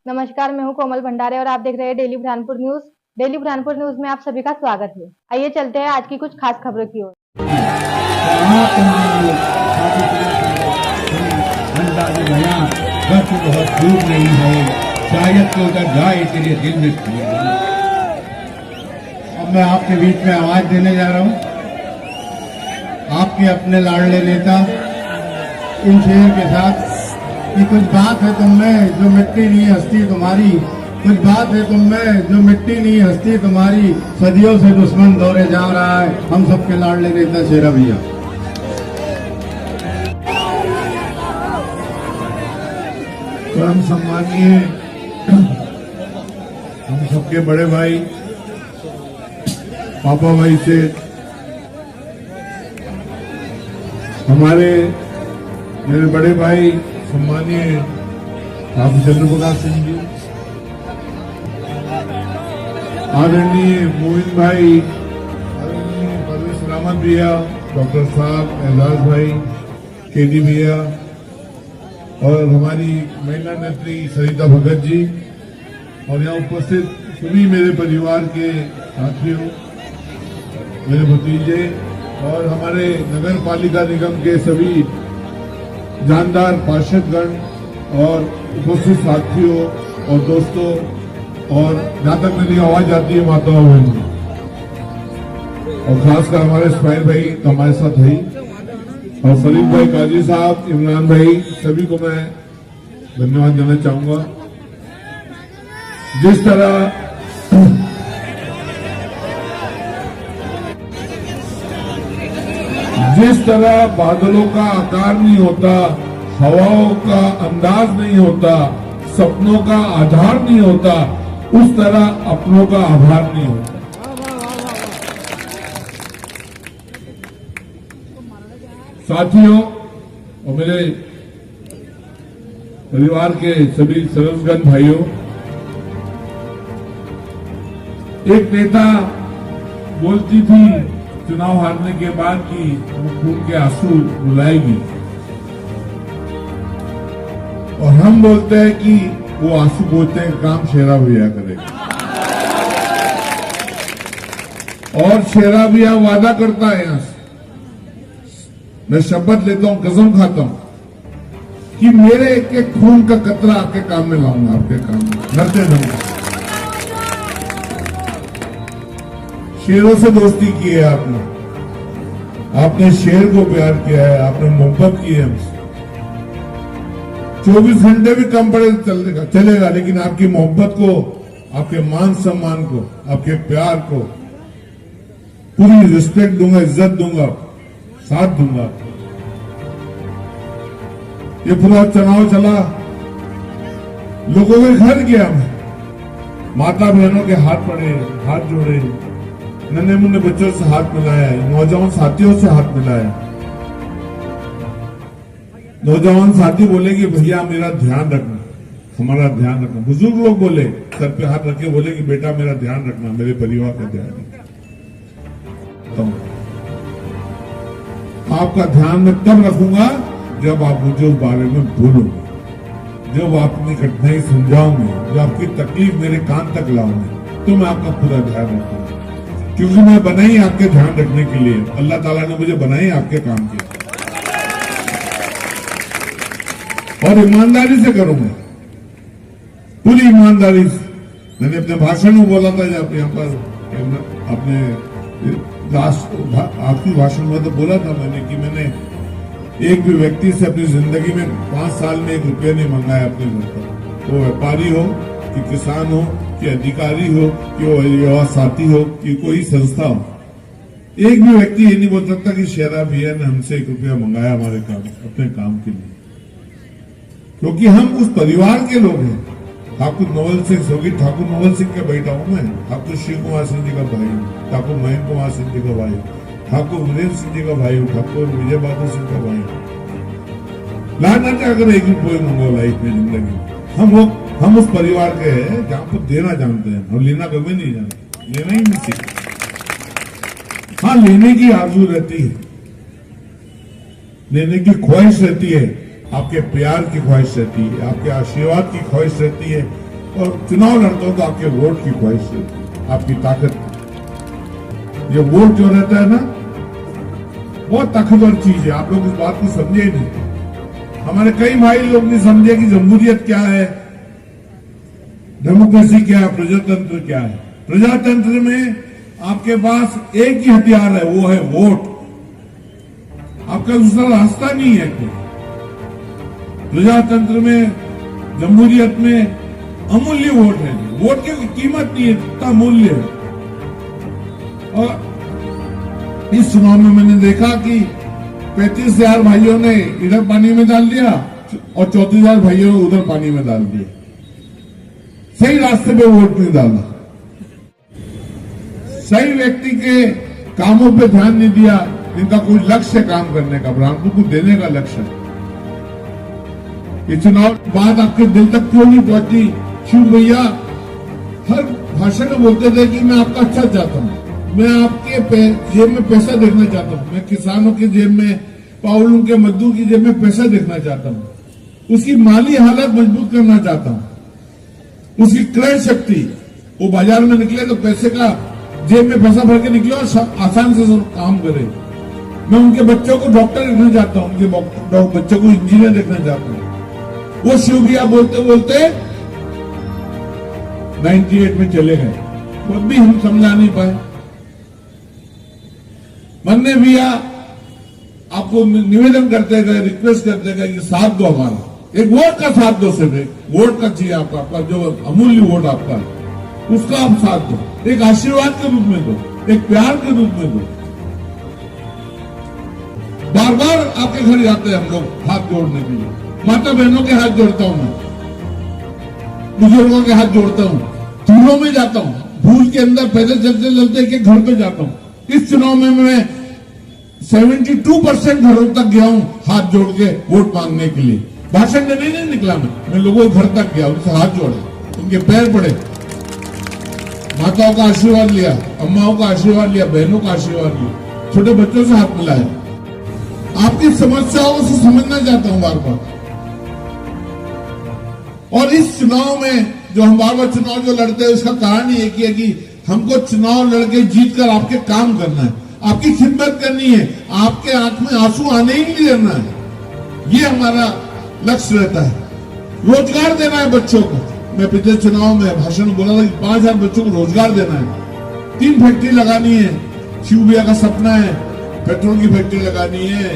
नमस्कार, मैं हूं कोमल भंडारे और आप देख रहे हैं daily Burhanpur news. Daily Burhanpur news में आप सभी का स्वागत है। आइए चलते हैं आज की कुछ खास खबरों की ओर। बहुत दूर नहीं है, शायद तो उधर जाए तेरे दिल में। अब मैं आपके बीच में आवाज देने जा रहा हूं, आपके अपने लाडले नेता इन शेर के साथ कि कुछ बात है तुम में जो मिट्टी नहीं हस्ती तुम्हारी, कुछ बात है तुम में जो मिट्टी नहीं हस्ती तुम्हारी, सदियों से दुश्मन दौरे जा रहा है हम सबके लाडले नेता शेरा भैया। परम सम्मानीय हम सबके बड़े भाई पापा भाई से हमारे मेरे बड़े भाई सम्मानीय चंद्र प्रकाश सिंह जी, आदरणीय मोहित भाई, आदरणीय परवेश रामत भैया, डॉक्टर साहब एजाज भाई, केडी भैया और हमारी महिला नेत्री सरिता भगत जी और यहाँ उपस्थित सभी मेरे परिवार के साथियों, मेरे भतीजे और हमारे नगर पालिका निगम के सभी जानदार पार्षदगण और उपस्थित साथियों और दोस्तों, और जहां तक मेरी आवाज जाती है माताओं बहनों, और खासकर हमारे स्माइल भाई तो हमारे साथ है, और फरीद भाई, काजी साहब, इमरान भाई, सभी को मैं धन्यवाद देना चाहूंगा। जिस तरह बादलों का आकार नहीं होता, हवाओं का अंदाज नहीं होता, सपनों का आधार नहीं होता, उस तरह अपनों का आभार नहीं होता। साथियों और मेरे परिवार के सभी सदस्यगण भाइयों, एक नेता बोलती थी चुनाव हारने के बाद कि वो खून के आंसू रुलाएगी, और हम बोलते हैं कि वो आंसू बोलते हैं काम शेरा भैया करेगा। और शेरा भैया वादा करता है, यहां से मैं शपथ लेता हूं, कसम खाता हूं कि मेरे एक एक खून का कतरा आपके काम में लाऊंगा, आपके काम में लड़ते रहूंगा। शेरों से दोस्ती की है आपने शेर को प्यार किया है, आपने मोहब्बत की है हमसे। 24 घंटे भी कम पड़े चलेगा, लेकिन आपकी मोहब्बत को, आपके मान सम्मान को, आपके प्यार को पूरी रिस्पेक्ट दूंगा, इज्जत दूंगा, साथ दूंगा। ये पूरा चुनाव चला, लोगों के घर गया मैं, माता बहनों के हाथ पड़े, हाथ जोड़े, नन्हे मुन्ने बच्चों से हाथ मिलाया, नौजवान साथियों से हाथ मिलाया। नौजवान साथी बोले कि भैया मेरा ध्यान रखना, हमारा ध्यान रखना। बुजुर्ग लोग बोले, सर पे हाथ रखे, बोले कि बेटा मेरा ध्यान रखना, मेरे परिवार का ध्यान रखना। तो आपका ध्यान मैं तब रखूंगा जब आप मुझे उस बारे में बोलोगे, जब आप अपनी घटनाएं समझाओगे, जब आपकी तकलीफ मेरे कान तक लाओगे, तो मैं आपका पूरा ध्यान रखूंगा। क्योंकि मैं बना ही आपके ध्यान रखने के लिए, अल्लाह ताला ने मुझे बनाई आपके काम के, और ईमानदारी से करूंगा, पूरी ईमानदारी से। मैंने अपने भाषण में बोला था, जब यहाँ पर अपने आखिरी भाषण में तो बोला था मैंने कि मैंने एक भी व्यक्ति से अपनी जिंदगी में 5 साल में 1 रुपया नहीं मंगाया अपने घर पर। वो व्यापारी हो कि किसान हो कि अधिकारी हो कि वो युवा साथी हो कि कोई संस्था हो, एक भी व्यक्ति ये नहीं बोल सकता कि शेरा भैया ने हमसे 1 रुपया मंगाया हमारे काम, अपने काम के लिए, क्योंकि हम उस परिवार के लोग हैं। ठाकुर नवल सिंह, स्वर्गीय ठाकुर नवल सिंह का बेटा हूं मैं, ठाकुर शिव कुमार सिंह जी का भाई हूं, ठाकुर महेंद्र कुमार सिंह जी का भाई हूं, ठाकुर वीरेंद्र सिंह जी का भाई हूं, ठाकुर विजय बहादुर सिंह का भाई हूं। लाना अगर 1 रुपये मंगो लाइफ में जिंदगी, हम उस परिवार के हैं जहां पर देना जानते हैं और लेना कभी नहीं जानते, लेना ही नहीं सीखते। हाँ, लेने की आरजू रहती है, लेने की ख्वाहिश रहती है, आपके प्यार की ख्वाहिश रहती है, आपके आशीर्वाद की ख्वाहिश रहती है, और चुनाव लड़ता हूं तो आपके वोट की ख्वाहिश से, आपकी ताकत। ये वोट जो रहता है ना, बहुत ताकतवर चीज है। आप लोग इस बात को समझे ही नहीं। हमारे कई भाई लोग नहीं समझे कि जमहूरियत क्या है, डेमोक्रेसी क्या है, प्रजातंत्र क्या है। प्रजातंत्र में आपके पास एक ही हथियार है, वो है वोट। आपका दूसरा रास्ता नहीं है कोई। प्रजातंत्र में, जमहूरियत में अमूल्य वोट है। वोट की कीमत नहीं है, इतना मूल्य है। और इस चुनाव में मैंने देखा कि 35,000 भाइयों ने इधर पानी में डाल दिया और 34,000 भाइयों ने उधर पानी में डाल दिया। सही रास्ते पे वोट नहीं डाला, सही व्यक्ति के कामों पे ध्यान नहीं दिया, इनका कोई लक्ष्य है काम करने का, बुरहानपुर को देने का लक्ष्य है। ये चुनाव बात आपके दिल तक क्यों नहीं पहुंची? शिव भैया हर भाषण में बोलते थे कि मैं आपका अच्छा चाहता हूं, मैं आपके जेब में पैसा देखना चाहता हूं, मैं किसानों की जेब में, पावलों के मजदूर की जेब में पैसा देखना चाहता हूं, उसकी माली हालत मजबूत करना चाहता हूं, उसकी क्रय शक्ति, वो बाजार में निकले तो पैसे का जेब में पैसा भर के निकले और आसान से काम करे। मैं उनके बच्चों को डॉक्टर देखना चाहता हूं, उनके बच्चों को इंजीनियर देखना चाहता हूं। वो शिव भैया बोलते बोलते 98 में चले गए, तब भी हम समझा नहीं पाए। मन्ने भैया आपको निवेदन करते गए, रिक्वेस्ट करते गए कि साथ दो हमारा, एक वोट का साथ दो, सिर्फ एक वोट का चाहिए आपका जो अमूल्य वोट आपका है, उसका आप साथ दो, एक आशीर्वाद के रूप में दो, एक प्यार के रूप में दो। बार बार आपके घर जाते हैं हम लोग हाथ जोड़ने के लिए, माता बहनों के हाथ जोड़ता हूं मैं, बुजुर्गों के हाथ जोड़ता हूं, धूलों में जाता हूं, धूल के अंदर पैदल चलते चलते एक घर पे जाता हूं। इस चुनाव में मैं 72% घरों तक गया हूं हाथ जोड़ के वोट मांगने के लिए। भाषण देने नहीं निकला मैं लोगों के घर तक गया, उनसे हाथ जोड़े, उनके पैर पड़े, माताओं का आशीर्वाद लिया, अम्माओं का आशीर्वाद लिया, बहनों का आशीर्वाद लिया, छोटे बच्चों से हाथ मिलाया। आपकी समस्याओं से समझना चाहता हूं बार बार। और इस चुनाव में जो हम बार बार चुनाव जो लड़ते हैं, उसका कारण एक ही है कि हमको चुनाव लड़के जीत कर आपके काम करना है, आपकी खिदमत करनी है, आपके आंख में आंसू आने ही नहीं देना है। ये हमारा लक्ष्य रहता है। रोजगार देना है बच्चों को। मैं पिछले चुनाव में भाषण बोला था कि 5,000 बच्चों को रोजगार देना है, 3 फैक्ट्री लगानी है। शिव भैया का सपना है पेट्रोल की फैक्ट्री लगानी है,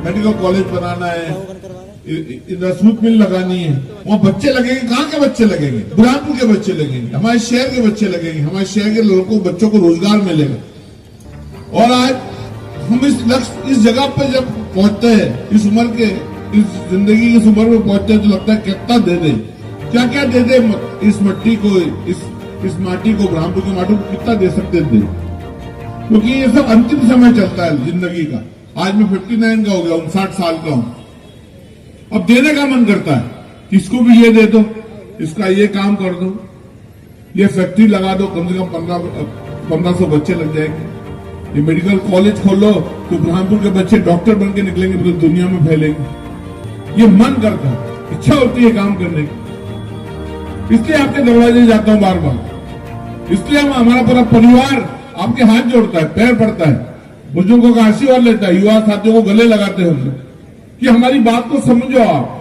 मेडिकल कॉलेज बनाना है, सूत मिल लगानी है। वहां बच्चे लगेंगे, कहाँ के बच्चे लगेंगे? बुरहानपुर के बच्चे लगेंगे, हमारे शहर के बच्चे लगेंगे, हमारे शहर के लोगों को, बच्चों को रोजगार मिलेगा। और आज हम इस लक्ष्य, इस जगह पे जब पहुंचते हैं, इस उम्र के, इस जिंदगी की इस उम्र में पहुंचते हैं, तो लगता है कितना दे दे, क्या क्या दे दे इस मिट्टी को, इस माटी को, बुरहानपुर की माटी को कितना दे सकते थे। क्योंकि ये सब अंतिम समय चलता है जिंदगी का। आज मैं 59 का हो गया, 59 साल का हूं। अब देने का मन करता है, इसको भी ये दे दो, इसका ये काम कर दो, ये फैक्ट्री लगा दो, कम से कम 1500 बच्चे लग जाएंगे। ये मेडिकल कॉलेज खोलो तो बुरहानपुर के बच्चे डॉक्टर बन के निकलेंगे, पूरी दुनिया में फैलेंगे। ये मन करता है, इच्छा होती है काम करने की। इसलिए आपके दरवाजे जाता हूं बार बार, इसलिए हमारा पूरा परिवार आपके हाथ जोड़ता है, पैर पड़ता है, बुजुर्गों का आशीर्वाद लेता है, युवा साथियों को गले लगाते हैं हम लोग कि हमारी बात को समझो आप।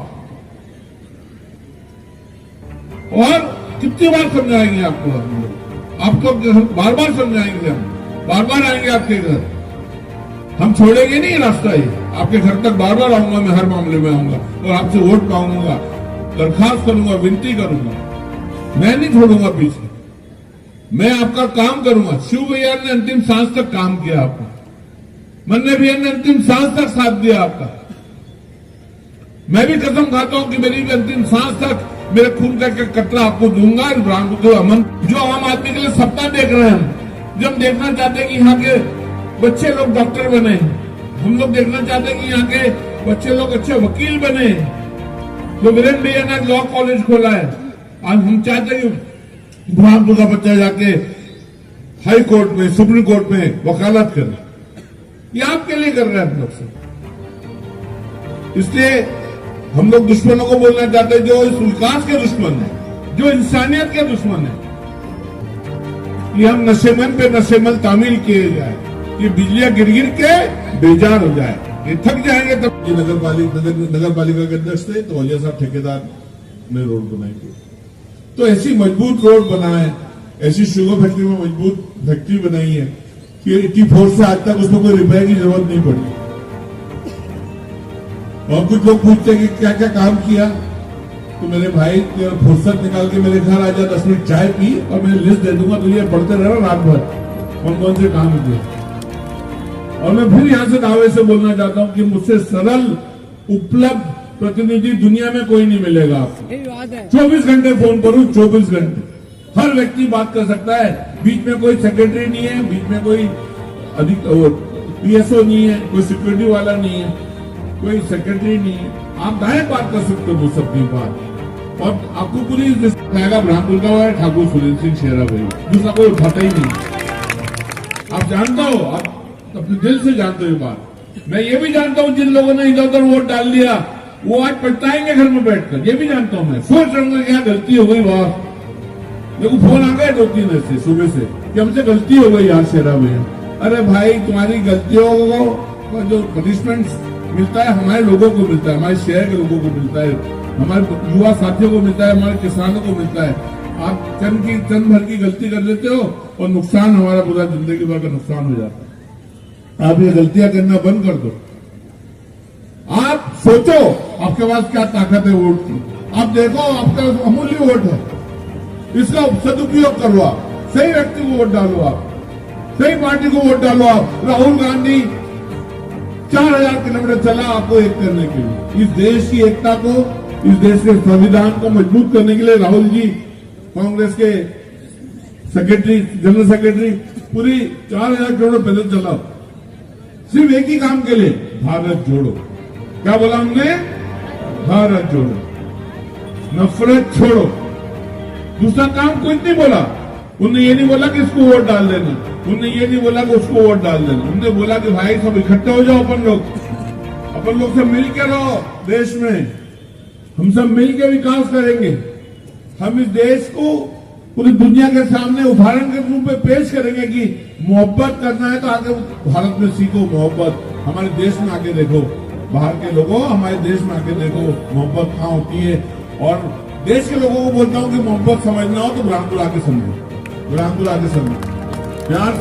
और कितनी बार समझाएंगे आपको, आपको बार बार समझाएंगे, हम बार बार आएंगे आपके घर, हम छोड़ेंगे नहीं रास्ता। ये आपके घर तक बार बार आऊंगा, मैं हर मामले में आऊंगा और आपसे वोट मांगूंगा, दरखास्त करूंगा, विनती करूंगा, मैं नहीं छोड़ूंगा पीछे, मैं आपका काम करूंगा। शिव भैया ने अंतिम सांस तक काम किया आपका, मन्ने भैया ने अंतिम सांस तक साथ दिया आपका। मैं भी कसम खाता हूं कि मेरी भी अंतिम सांस तक मेरे खून का कतरा आपको दूंगा। बुरहानपुर को अमन, जो आम आदमी के लिए सपना देख रहे हैं हम, जो हम देखना चाहते हैं कि यहाँ के बच्चे लोग डॉक्टर बने, हम लोग देखना चाहते हैं कि यहाँ के बच्चे लोग अच्छे वकील बने। जो वीरेंद्र भैया ने लॉ कॉलेज खोला है, आज हम चाहते हैं कि बुरहानपुर का बच्चा जाके हाई कोर्ट में, सुप्रीम कोर्ट में वकालत करे। ये आपके लिए कर रहे हैं हम लोग से। इसलिए हम लोग दुश्मनों को बोलना चाहते हैं जो इस विकास के दुश्मन है, जो इंसानियत के दुश्मन है। कि हम नशेमन पे नशेमन तामील किए जाए, ये बिजलियां गिर गिर के बेजार हो जाए, ये थक जाएंगे तब। ये नगर पालिका के अध्यक्ष थे तो अजय साहब ठेकेदार ने रोड बनाई। तो ऐसी मजबूत रोड बनाए, ऐसी शुगर फैक्ट्री में मजबूत फैक्ट्री बनाई है कि 84 से आज तक उसमें कोई रिपेयर की जरूरत नहीं पड़ी। और कुछ लोग पूछते हैं कि क्या क्या काम किया, तो मेरे भाई फुर्सत निकाल के मेरे घर आ जा, 10 मिनट चाय पी और मैं लिस्ट दे दूंगा, तो ये पढ़ते रहना रात भर कौन कौन से काम किए। और मैं फिर यहां से दावे से बोलना चाहता हूं कि मुझसे सरल उपलब्ध प्रतिनिधि दुनिया में कोई नहीं मिलेगा आपको। 24 घंटे फोन करूं, 24 घंटे हर व्यक्ति बात कर सकता है। बीच में कोई सेक्रेटरी नहीं है, बीच में कोई पीएसओ नहीं है, कोई सिक्योरिटी वाला नहीं है, कोई सेक्रेटरी नहीं है। आप डायरेक्ट बात कर सकते हो मुझसे अपनी बात, और आपको पूरी आएगा ब्राह्मण का हुआ है ठाकुर सुरेंद्र सिंह शेरा भाई, दूसरा कोई उठाता ही नहीं। आप जानते हो, आप अपने दिल से जानते हो ये बात। मैं ये भी जानता हूं जिन लोगों ने इधर उधर वोट डाल दिया वो आज पछताएंगे घर में बैठकर, ये भी जानता हूं। मैं सोच रहा हूँ क्या गलती हो गई, बहुत मेरे को फोन आ गए 2-3 ऐसे सुबह से कि हमसे गलती हो गई यार शेरा भैया। अरे भाई तुम्हारी गलतियों को जो पनिशमेंट मिलता है हमारे लोगों को मिलता है, हमारे शहर के लोगों को मिलता है, हमारे युवा साथियों को मिलता है, हमारे किसानों को मिलता है। आप चंद भर की गलती कर लेते हो और नुकसान हमारा पूरा जिंदगी भर का नुकसान हो जाता है। आप ये गलतियां करना बंद कर दो। आप सोचो आपके पास क्या ताकत है वोट की। आप देखो आपका अमूल्य वोट है, इसका सदुपयोग करो। आप सही व्यक्ति को वोट डालो, आप सही पार्टी को वोट डालो। आप राहुल गांधी 4000 किलोमीटर चला आपको एक करने के लिए, इस देश की एकता को, इस देश के संविधान को मजबूत करने के लिए। राहुल जी कांग्रेस के सेक्रेटरी, जनरल सेक्रेटरी, पूरी 4000 किलोमीटर पैदल चला सिर्फ एक ही काम के लिए, भारत जोड़ो। क्या बोला हमने? भारत जोड़ो, नफरत छोड़ो। दूसरा काम कोई नहीं बोला। उन्होंने ये नहीं बोला कि इसको वोट डाल देना, उन्होंने ये नहीं बोला कि उसको वोट डाल देना। उन्होंने बोला कि भाई सब इकट्ठे हो जाओ, अपन लोग सब मिल के रहो देश में, हम सब मिल के विकास करेंगे। हम इस देश को पूरी दुनिया के सामने उदाहरण के रूप में पेश करेंगे कि मोहब्बत करना है तो आगे भारत में सीखो मोहब्बत। हमारे देश में आके देखो, बाहर के लोगों हमारे देश में आके देखो मोहब्बत कहाँ होती है। और देश के लोगों को बोलता हूं कि मोहब्बत समझना हो तो बुरहानपुर आके समझो, बुरहानपुर आके समझो, प्यार